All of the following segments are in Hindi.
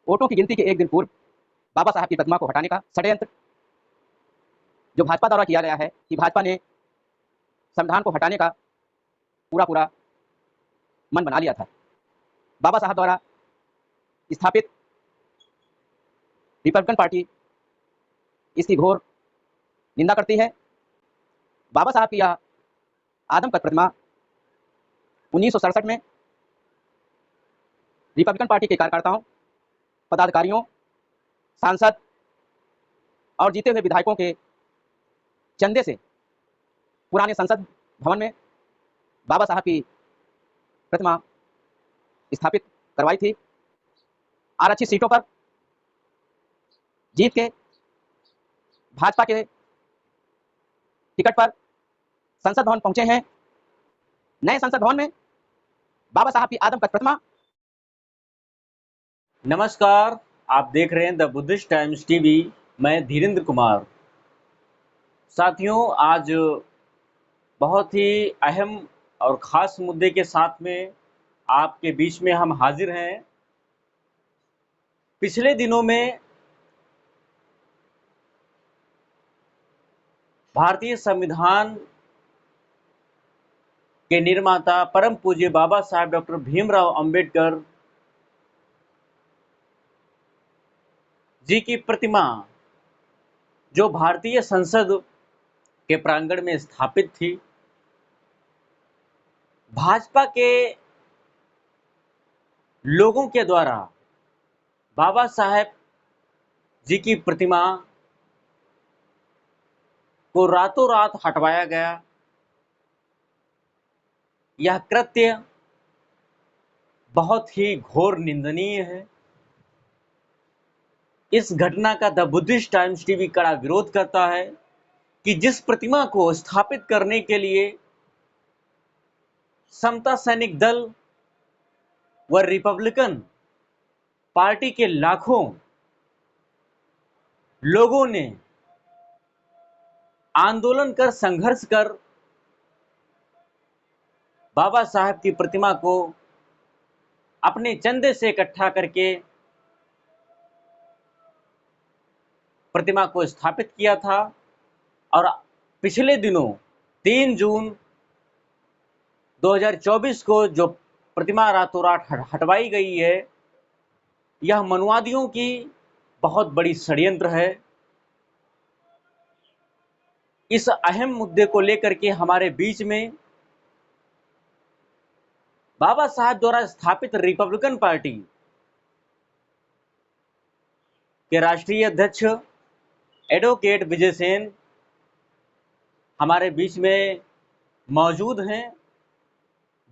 वोटों की गिनती के एक दिन पूर्व बाबा साहब की प्रतिमा को हटाने का षड्यंत्र जो भाजपा द्वारा किया गया है कि भाजपा ने संविधान को हटाने का पूरा पूरा मन बना लिया था। बाबा साहब द्वारा स्थापित रिपब्लिकन पार्टी इसकी घोर निंदा करती है। बाबा साहब की यह आदमकद प्रतिमा 1967 में रिपब्लिकन पार्टी के कार्यकर्ताओं, पदाधिकारियों, सांसद और जीते हुए विधायकों के चंदे से पुराने संसद भवन में बाबा साहब की प्रतिमा स्थापित करवाई थी। आरक्षित सीटों पर जीत के भाजपा के टिकट पर संसद भवन पहुंचे हैं। नए संसद भवन में बाबा साहब की आदमकद प्रतिमा। नमस्कार, आप देख रहे हैं द बुद्धिस्ट टाइम्स टीवी। मैं धीरेन्द्र कुमार। साथियों, आज बहुत ही अहम और ख़ास मुद्दे के साथ में आपके बीच में हम हाजिर हैं। पिछले दिनों में भारतीय संविधान के निर्माता परम पूज्य बाबा साहब डॉक्टर भीमराव अंबेडकर जी की प्रतिमा जो भारतीय संसद के प्रांगण में स्थापित थी, भाजपा के लोगों के द्वारा बाबा साहब जी की प्रतिमा को रातों रात हटवाया गया। यह कृत्य बहुत ही घोर निंदनीय है। इस घटना का द बुद्धिस्ट टाइम्स टीवी कड़ा विरोध करता है कि जिस प्रतिमा को स्थापित करने के लिए समता सैनिक दल व रिपब्लिकन पार्टी के लाखों लोगों ने आंदोलन कर, संघर्ष कर बाबा साहब की प्रतिमा को अपने चंदे से इकट्ठा करके प्रतिमा को स्थापित किया था। और पिछले दिनों 3 जून 2024 को जो प्रतिमा रातों रात हटवाई गई है, यह मनुवादियों की बहुत बड़ी षड्यंत्र है। इस अहम मुद्दे को लेकर के हमारे बीच में बाबा साहब द्वारा स्थापित रिपब्लिकन पार्टी के राष्ट्रीय अध्यक्ष एडवोकेट विजय सेन हमारे बीच में मौजूद हैं,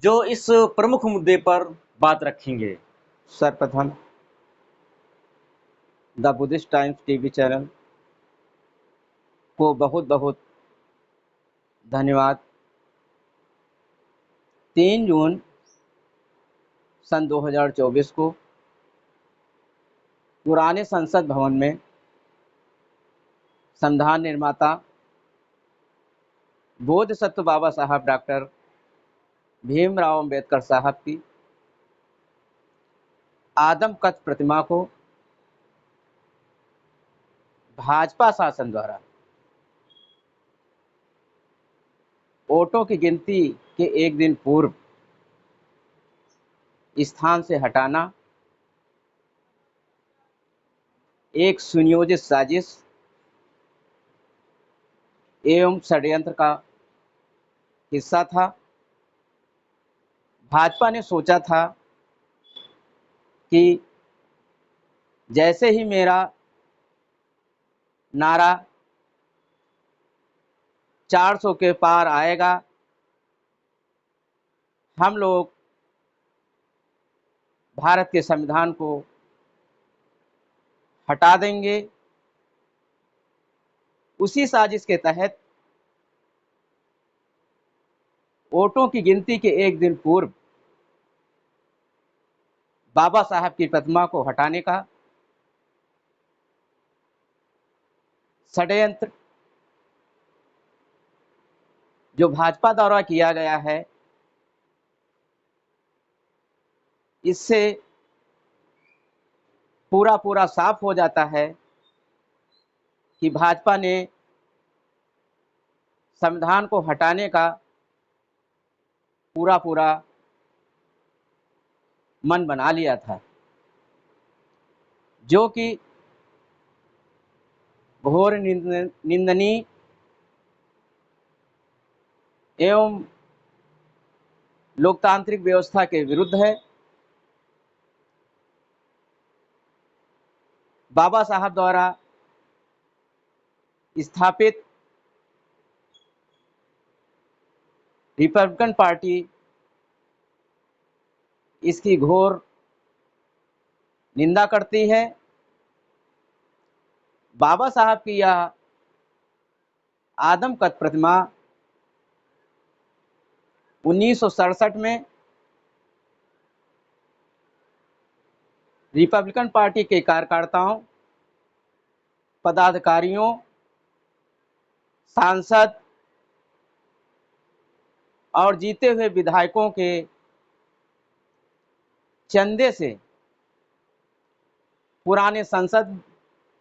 जो इस प्रमुख मुद्दे पर बात रखेंगे। सर्वप्रथम the Buddhist times TV channel को बहुत बहुत धन्यवाद। 3 जून सन 2024 को पुराने संसद भवन में संविधान निर्माता बोधिसत्व बाबा साहब डॉक्टर भीमराव अंबेडकर साहब की आदमकद प्रतिमा को भाजपा शासन द्वारा वोटों की गिनती के एक दिन पूर्व स्थान से हटाना एक सुनियोजित साजिश एवं षड्यंत्र का हिस्सा था। भाजपा ने सोचा था कि जैसे ही मेरा नारा 400 के पार आएगा, हम लोग भारत के संविधान को हटा देंगे। उसी साजिश के तहत वोटों की गिनती के एक दिन पूर्व बाबा साहब की प्रतिमा को हटाने का षड्यंत्र जो भाजपा द्वारा किया गया है, इससे पूरा पूरा साफ हो जाता है कि भाजपा ने संविधान को हटाने का पूरा पूरा मन बना लिया था, जो कि घोर निंदनीय एवं लोकतांत्रिक व्यवस्था के विरुद्ध है। बाबा साहब द्वारा स्थापित रिपब्लिकन पार्टी इसकी घोर निंदा करती है। बाबा साहब की यह आदमकद प्रतिमा 1967 में रिपब्लिकन पार्टी के कार्यकर्ताओं, पदाधिकारियों, सांसद और जीते हुए विधायकों के चंदे से पुराने संसद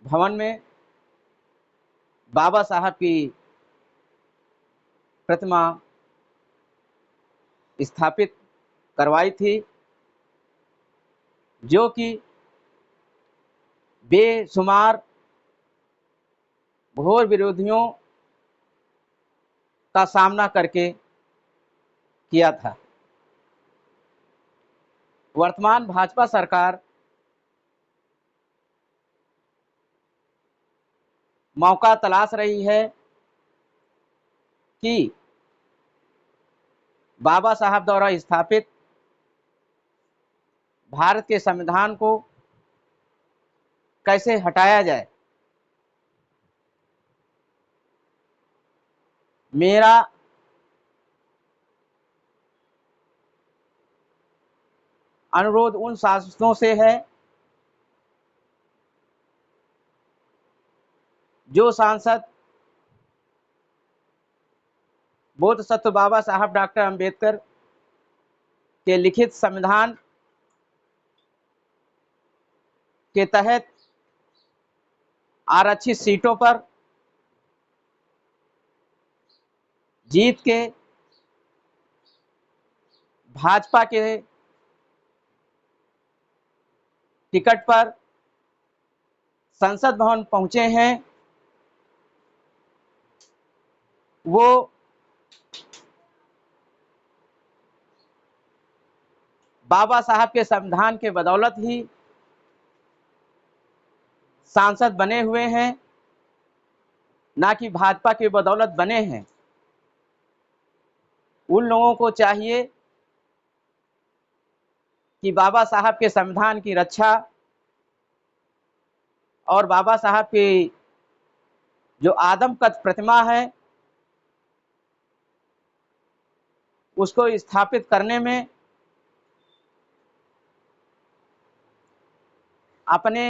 भवन में बाबा साहब की प्रतिमा स्थापित करवाई थी, जो कि बेशुमार घोर विरोधियों का सामना करके किया था। वर्तमान भाजपा सरकार मौका तलाश रही है कि बाबा साहब द्वारा स्थापित भारत के संविधान को कैसे हटाया जाए। मेरा अनुरोध उन शासकों से है जो सांसद बोधसत्व बाबा साहब डॉक्टर अंबेडकर के लिखित संविधान के तहत आरक्षित सीटों पर जीत के भाजपा के टिकट पर संसद भवन पहुंचे हैं, वो बाबा साहब के संविधान के बदौलत ही सांसद बने हुए हैं, ना कि भाजपा की बदौलत बने हैं। उन लोगों को चाहिए कि बाबा साहब के संविधान की रक्षा और बाबा साहब की जो आदमकद प्रतिमा है उसको स्थापित करने में अपने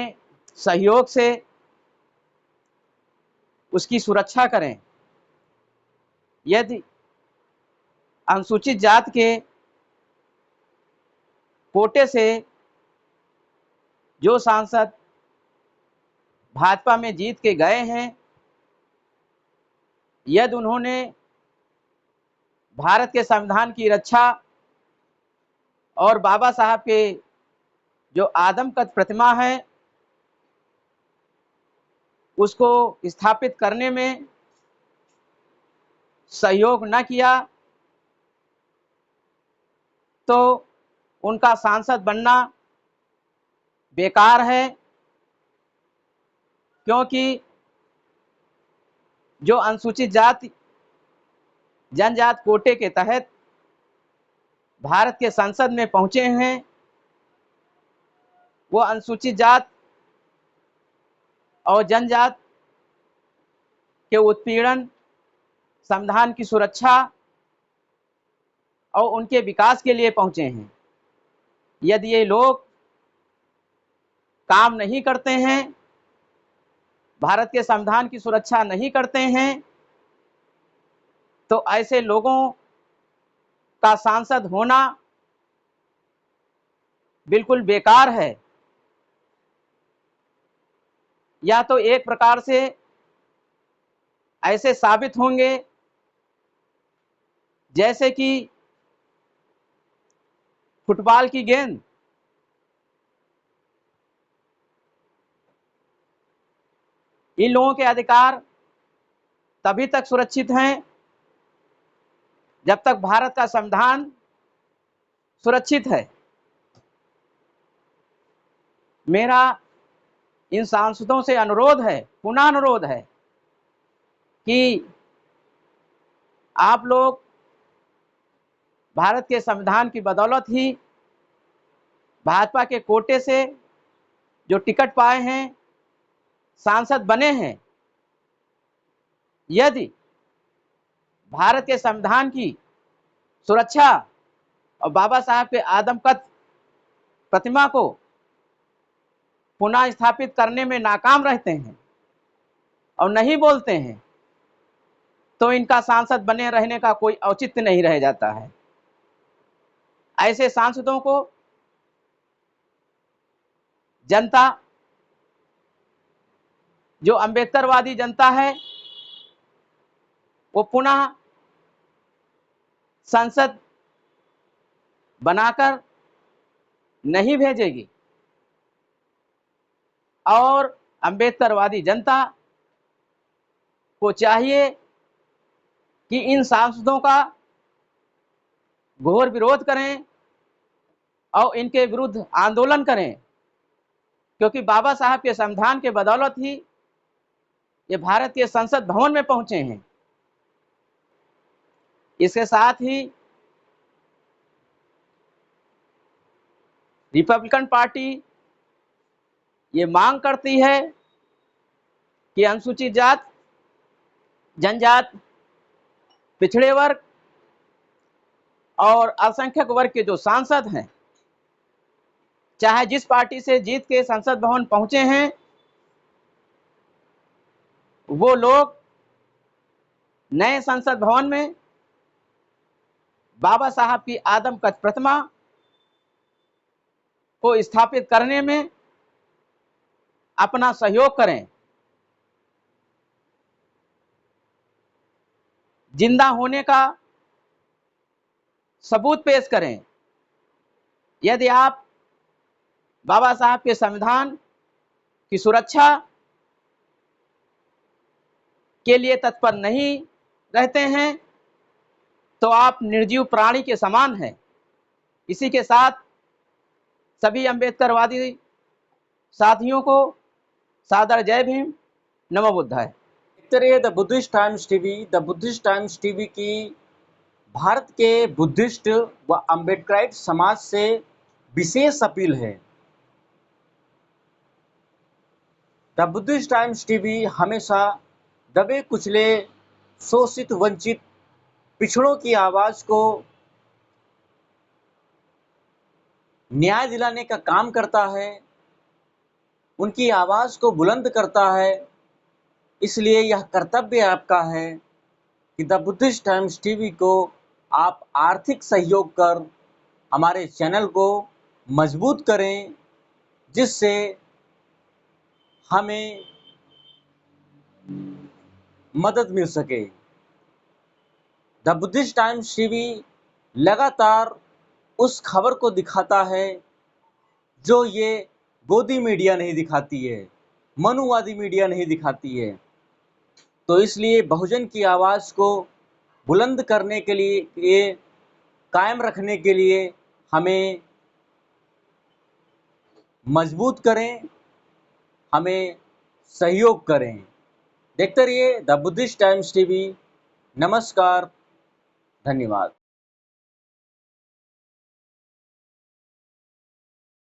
सहयोग से उसकी सुरक्षा करें। यदि अनुसूचित जाति के कोटे से जो सांसद भाजपा में जीत के गए हैं, यदि उन्होंने भारत के संविधान की रक्षा और बाबा साहब के जो आदमकद प्रतिमा है उसको स्थापित करने में सहयोग न किया तो उनका सांसद बनना बेकार है, क्योंकि जो अनुसूचित जाति जनजाति कोटे के तहत भारत के संसद में पहुंचे हैं, वो अनुसूचित जाति और जनजाति के उत्पीड़न, संविधान की सुरक्षा और उनके विकास के लिए पहुंचे हैं। यदि ये लोग काम नहीं करते हैं, भारत के संविधान की सुरक्षा नहीं करते हैं, तो ऐसे लोगों का सांसद होना बिल्कुल बेकार है। या तो एक प्रकार से ऐसे साबित होंगे जैसे कि फुटबॉल की गेंद इन लोगों के अधिकार तभी तक सुरक्षित हैं जब तक भारत का संविधान सुरक्षित है। मेरा इन सांसदों से अनुरोध है, पुनः अनुरोध है कि आप लोग भारत के संविधान की बदौलत ही भाजपा के कोटे से जो टिकट पाए हैं, सांसद बने हैं, यदि भारत के संविधान की सुरक्षा और बाबा साहब के आदमकद प्रतिमा को पुनः स्थापित करने में नाकाम रहते हैं और नहीं बोलते हैं, तो इनका सांसद बने रहने का कोई औचित्य नहीं रह जाता है। ऐसे सांसदों को जनता, जो अंबेडकरवादी जनता है, वो पुनः संसद बनाकर नहीं भेजेगी और अंबेडकरवादी जनता को चाहिए कि इन सांसदों का घोर विरोध करें और इनके विरुद्ध आंदोलन करें, क्योंकि बाबा साहब के संविधान के बदौलत ही ये भारत के संसद भवन में पहुंचे हैं। इसके साथ ही रिपब्लिकन पार्टी ये मांग करती है कि अनुसूचित जात, जनजात, पिछड़े वर्ग और अल्पसंख्यक वर्ग के जो सांसद हैं, चाहे जिस पार्टी से जीत के संसद भवन पहुंचे हैं, वो लोग नए संसद भवन में बाबा साहब की आदमकद प्रतिमा को स्थापित करने में अपना सहयोग करें, जिंदा होने का सबूत पेश करें। यदि आप बाबा साहब के संविधान की सुरक्षा के लिए तत्पर नहीं रहते हैं, तो आप निर्जीव प्राणी के समान हैं। इसी के साथ सभी अंबेडकरवादी साथियों को सादर जय भीम, नमो बुद्धाय। देखते the Buddhist times TV. The Buddhist times TV की भारत के बुद्धिस्ट व अम्बेडकराइट समाज से विशेष अपील है। द बुद्धिस्ट टाइम्स टीवी हमेशा दबे कुचले, शोषित, वंचित पिछड़ों की आवाज को न्याय दिलाने का काम करता है, उनकी आवाज को बुलंद करता है। इसलिए यह कर्तव्य आपका है कि द बुद्धिस्ट टाइम्स टीवी को आप आर्थिक सहयोग कर हमारे चैनल को मजबूत करें, जिससे हमें मदद मिल सके। द बुद्धिस्ट टाइम्स टीवी लगातार उस खबर को दिखाता है जो ये गोदी मीडिया नहीं दिखाती है, मनुवादी मीडिया नहीं दिखाती है। तो इसलिए बहुजन की आवाज़ को बुलंद करने के लिए, कायम रखने के लिए हमें मजबूत करें, हमें सहयोग करें। देखते रहिए द बुद्धिस्ट टाइम्स टीवी। नमस्कार, धन्यवाद।